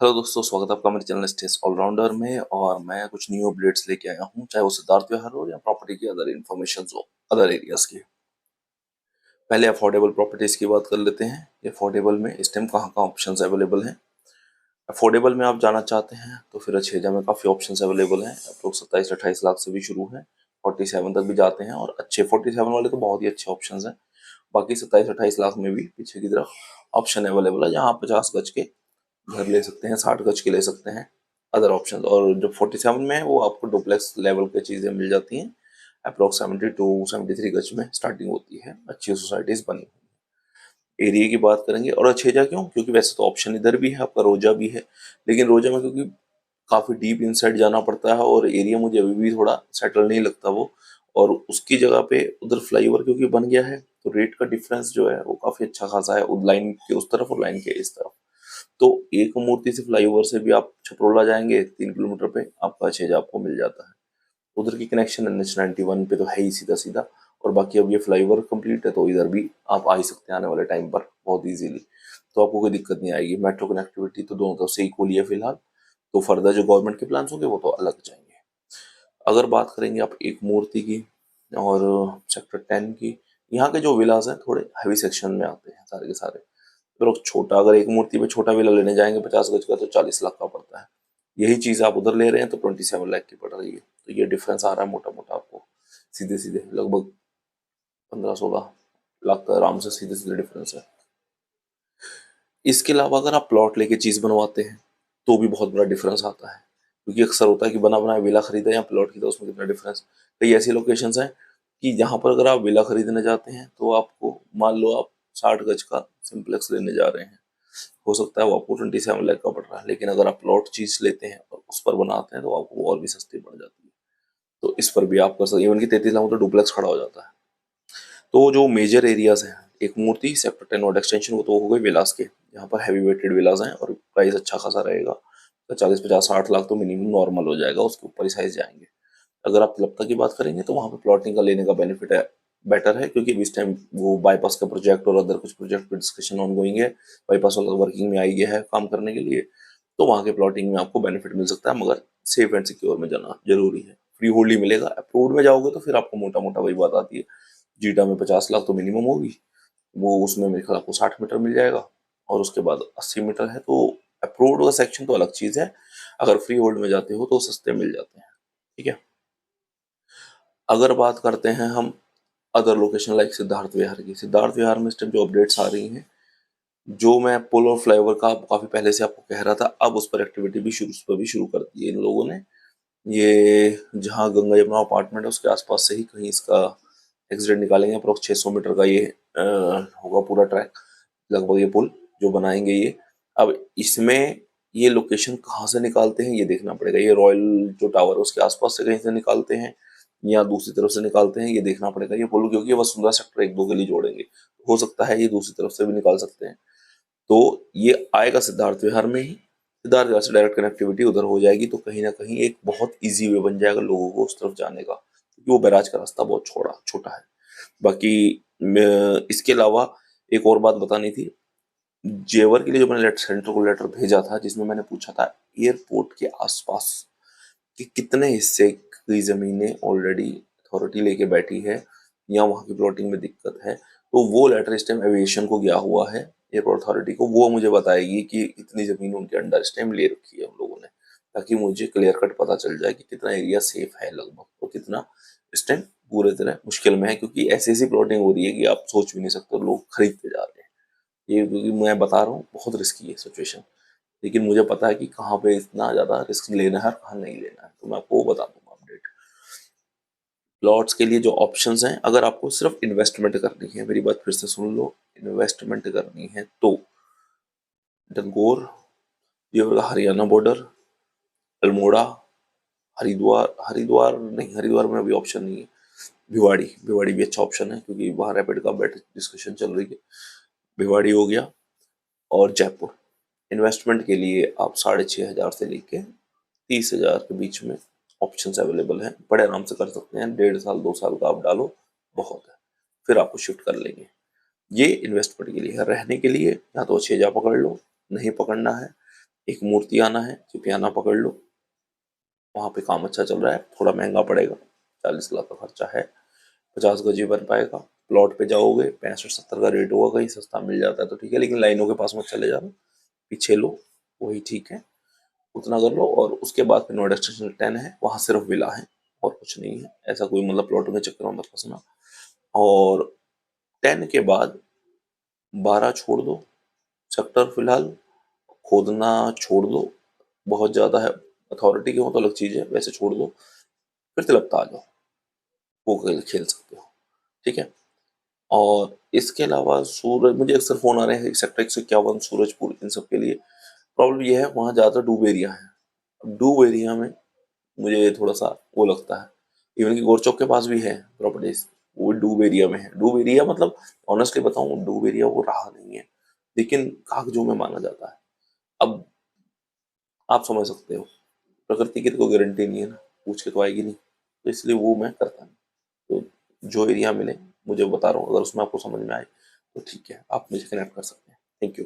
Hello दोस्तों, स्वागत है आपका मेरे चैनल स्टेस ऑलराउंडर में। और मैं कुछ न्यू अपडेट्स लेके आया हूँ, चाहे वो सिद्धार्थ विहार हो या प्रॉपर्टी की अदर इन्फॉर्मेशन हो अदर एरियाज की। पहले अफोर्डेबल प्रॉपर्टीज की बात कर लेते हैं। अफोर्डेबल में इस टाइम कहाँ कहाँ ऑप्शंस अवेलेबल हैं। अफोर्डेबल में आप जाना चाहते हैं तो फिर छेजा में काफ़ी ऑप्शंस अवेलेबल हैं। अप्रोक्स 27-28 लाख से भी शुरू है, 47 तक भी जाते हैं, और अच्छे 47 वाले तो बहुत ही अच्छे ऑप्शंस हैं। बाकी 27-28 लाख में भी पीछे की तरफ ऑप्शन अवेलेबल है, जहाँ आप 50 गज के घर ले सकते हैं, 60 गज के ले सकते हैं, अदर ऑप्शन। और जो 47 में है वो आपको डुप्लेक्स लेवल की चीज़ें मिल जाती हैं। अप्रोक्स 72-73 गज में स्टार्टिंग होती है, अच्छी सोसाइटीज बनी हुई। एरिया की बात करेंगे, और छेजा क्यों, क्योंकि वैसे तो ऑप्शन इधर भी है, आपका रोजा भी है, लेकिन रोजा में क्योंकि काफ़ी डीप इनसाइड जाना पड़ता है, और एरिया मुझे अभी भी थोड़ा सेटल नहीं लगता वो। और उसकी जगह पे उधर फ्लाईओवर क्योंकि बन गया है, तो रेट का डिफरेंस जो है वो काफ़ी अच्छा खासा है, लाइन के उस तरफ और लाइन के इस तरफ। तो एक मूर्ति से फ्लाईओवर से भी आप छपरोला जाएंगे 3 किलोमीटर पे, आपका छेजा आपको मिल जाता है। उधर की कनेक्शन NH91 पे तो है ही सीधा सीधा। और बाकी अब ये फ्लाईओवर कंप्लीट है, तो इधर भी आप आ ही सकते हैं आने वाले टाइम पर बहुत इजीली। तो आपको कोई दिक्कत नहीं आएगी। मेट्रो कनेक्टिविटी तो दोनों तरफ से इक्वली है फिलहाल। तो फर्दर जो गवर्नमेंट के प्लान होंगे वो तो अलग जाएंगे। अगर बात करेंगे आप एक मूर्ति की और सेक्टर 10 की, यहाँ के जो विलास हैं थोड़े हैवी सेक्शन में आते हैं सारे के सारे। तो छोटा, अगर एक मूर्ति पे छोटा विला लेने जाएंगे 50 गज का, तो 40 लाख का पड़ता है। यही चीज़ आप उधर ले रहे हैं तो 27 लाख की पड़ रही है। तो ये डिफरेंस आ रहा है मोटा मोटा आपको, सीधे सीधे लगभग 15-16 लाख का आराम से सीधे सीधे डिफरेंस है। इसके अलावा अगर आप प्लॉट लेके चीज़ बनवाते हैं तो भी बहुत बड़ा डिफरेंस आता है, क्योंकि अक्सर होता है कि बना बनाया विला खरीदा या प्लॉट खरीदा, उसमें कितना डिफरेंस। कई ऐसी लोकेशंस हैं कि जहाँ पर अगर आप विला खरीदने जाते हैं तो आपको, मान लो आप 60 गज का सिंप्लेक्स लेने जा रहे हैं, हो सकता है वो आपको 27 लाख का पड़ रहा है, लेकिन अगर आप प्लॉट चीज लेते हैं और उस पर बनाते हैं तो आपको वो और भी सस्ती पड़ जाती है। तो इस पर भी आप कर सकते, इवन कि 33 लाख में तो डुप्लेक्स खड़ा हो जाता है। तो जो मेजर एरियाज हैं, एक मूर्ति, सेक्टर 10 और एक्सटेंशन, वो तो हो गए विलास के, यहाँ पर हैवी वेटेड विलास हैं और प्राइस अच्छा खासा रहेगा। तो 40-50-60 लाख तो मिनिमम नॉर्मल हो जाएगा, उसके ऊपर ही साइज जाएंगे। अगर आप तलप्ता की बात करेंगे तो वहाँ पे प्लॉटिंग का लेने का बेनिफिट है, बेटर है, क्योंकि इस टाइम वो बाईपास का प्रोजेक्ट और अदर कुछ प्रोजेक्ट पे डिस्कशन ऑन गोइंग है। बाईपास वाला वर्किंग में आई गया है काम करने के लिए। तो वहाँ के प्लॉटिंग में आपको बेनिफिट मिल सकता है, मगर सेफ एंड सिक्योर में जाना जरूरी है। फ्री होल्ड ही मिलेगा। अप्रूव्ड में जाओगे तो फिर आपको मोटा मोटा वही बात आती है, जीटा में 50 लाख तो मिनिमम होगी, वो उसमें मेरे ख्याल आपको 60 मीटर मिल जाएगा, और उसके बाद 80 मीटर है। तो अप्रूव्ड का सेक्शन तो अलग चीज है, अगर फ्री होल्ड में जाते हो तो सस्ते मिल जाते हैं। ठीक है। अगर बात करते हैं हम अदर लोकेशन लाइक सिद्धार्थ विहार की, सिद्धार्थ विहार में इस टाइम जो अपडेट्स आ रही हैं, जो मैं पुल और फ्लाईओवर का काफी पहले से आपको कह रहा था, अब उस पर एक्टिविटी भी शुरू, उस पर भी शुरू कर दी है इन लोगों ने। ये जहाँ गंगा यमुना अपार्टमेंट है उसके आसपास से ही कहीं इसका एक्सीडेंट निकालेंगे। अप्रोक्स 600 मीटर का ये होगा पूरा ट्रैक, लगभग ये पुल जो बनाएंगे ये। अब इसमें ये लोकेशन कहाँ से निकालते हैं ये देखना पड़ेगा। ये रॉयल जो टावर है उसके आसपास से कहीं से निकालते हैं या दूसरी तरफ से निकालते हैं, ये देखना पड़ेगा। ये पुल क्योंकि वसुंधरा सेक्टर 1-2 गली जोड़ेंगे, हो सकता है ये दूसरी तरफ से भी निकाल सकते हैं। तो ये आएगा सिद्धार्थ विहार में ही। सिद्धार्थ विहार से डायरेक्ट कनेक्टिविटी उधर हो जाएगी, तो कहीं ना कहीं एक बहुत इजी वे बन जाएगा लोगों को उस तरफ जाने का, क्योंकि वो बैराज का रास्ता बहुत छोटा छोटा है। बाकी इसके अलावा एक और बात बतानी थी। जेवर के लिए जो मैंने लेटर, सेंटर को लेटर भेजा था, जिसमें मैंने पूछा था एयरपोर्ट के आसपास कि कितने हिस्से की जमीनें ऑलरेडी अथॉरिटी लेके बैठी है या वहाँ की प्लॉटिंग में दिक्कत है, तो वो लेटर इस टाइम एविएशन को गया हुआ है, एयरपोर्ट अथॉरिटी को। वो मुझे बताएगी कि इतनी जमीन उनके अंडर इस टाइम ले रखी है उन लोगों ने, ताकि मुझे क्लियर कट पता चल जाए कि कितना एरिया सेफ है लगभग, और कितना इस टाइम पूरे तरह मुश्किल में है। क्योंकि ऐसी ऐसी प्लॉटिंग हो रही है कि आप सोच भी नहीं सकते, लोग खरीदते जा रहे हैं। ये क्योंकि मैं बता रहा हूँ बहुत रिस्की है सिचुएशन, लेकिन मुझे पता है कि कहाँ पे इतना ज्यादा रिस्क लेना है और कहाँ नहीं लेना है, तो मैं आपको वो बता दूंगा अपडेट। प्लॉट्स के लिए जो ऑप्शंस हैं, अगर आपको सिर्फ इन्वेस्टमेंट करनी है, मेरी बात फिर से सुन लो, इन्वेस्टमेंट करनी है तो डंगोर, ये होगा हरियाणा बॉर्डर, अल्मोड़ा, हरिद्वार, हरिद्वार नहीं, हरिद्वार में अभी ऑप्शन नहीं है। भिवाड़ी, भिवाड़ी भी अच्छा ऑप्शन है क्योंकि वहाँ रैपिड का बेटर डिस्कशन चल रही है। भिवाड़ी हो गया, और जयपुर। इन्वेस्टमेंट के लिए आप 6,500 से लेके 30,000 के बीच में ऑप्शंस अवेलेबल हैं, बड़े आराम से कर सकते हैं। 1.5 साल 2 साल का आप डालो, बहुत है, फिर आपको शिफ्ट कर लेंगे। ये इन्वेस्टमेंट के लिए है। रहने के लिए या तो 6,000 पकड़ लो, नहीं पकड़ना है एक मूर्ति आना है, चिपियाना पकड़ लो, वहाँ पे काम अच्छा चल रहा है, थोड़ा महंगा पड़ेगा, 40 लाख का खर्चा है, 50 गज बन पाएगा। प्लॉट पे जाओगे 65-70 का रेट होगा, कहीं सस्ता मिल जाता है तो ठीक है, लेकिन लाइनों के पास मत चले जाना, पीछे लो, वही ठीक है, उतना कर लो। और उसके बाद फिर नोएडा स्टेशन 10 है, वहाँ सिर्फ विला है और कुछ नहीं है, ऐसा कोई मतलब प्लॉटों के चक्कर में मत फंसना। और 10 के बाद 12 छोड़ दो सेक्टर, फिलहाल खोदना छोड़ दो, बहुत ज़्यादा है, अथॉरिटी की हो तो अलग चीज़ है, वैसे छोड़ दो। फिर तिलकता आ जाओ, वो खेल खेल सकते हो, ठीक है। और इसके अलावा सूरज, मुझे अक्सर फ़ोन आ रहे हैं सेक्टर 151, सूरजपुर, इन सब के लिए। प्रॉब्लम ये है वहाँ ज़्यादा डूब एरिया है। अब डूब एरिया में मुझे थोड़ा सा वो लगता है, इवन कि गोरचौक के पास भी है प्रॉपर्टीज, वो डूब एरिया में है। डूब एरिया मतलब ऑनेस्टली बताऊं, डूब एरिया वो रहा नहीं है, लेकिन कागजों में माना जाता है। अब आप समझ सकते हो, प्रकृति की तो कोई गारंटी नहीं है ना, पूछ के तो आएगी नहीं, तो इसलिए वो मैं करता नहीं। तो जो एरिया मिले मुझे बता रहा हूँ, अगर उसमें आपको समझ में आए तो ठीक है, आप मुझे कनेक्ट कर सकते हैं। Thank you.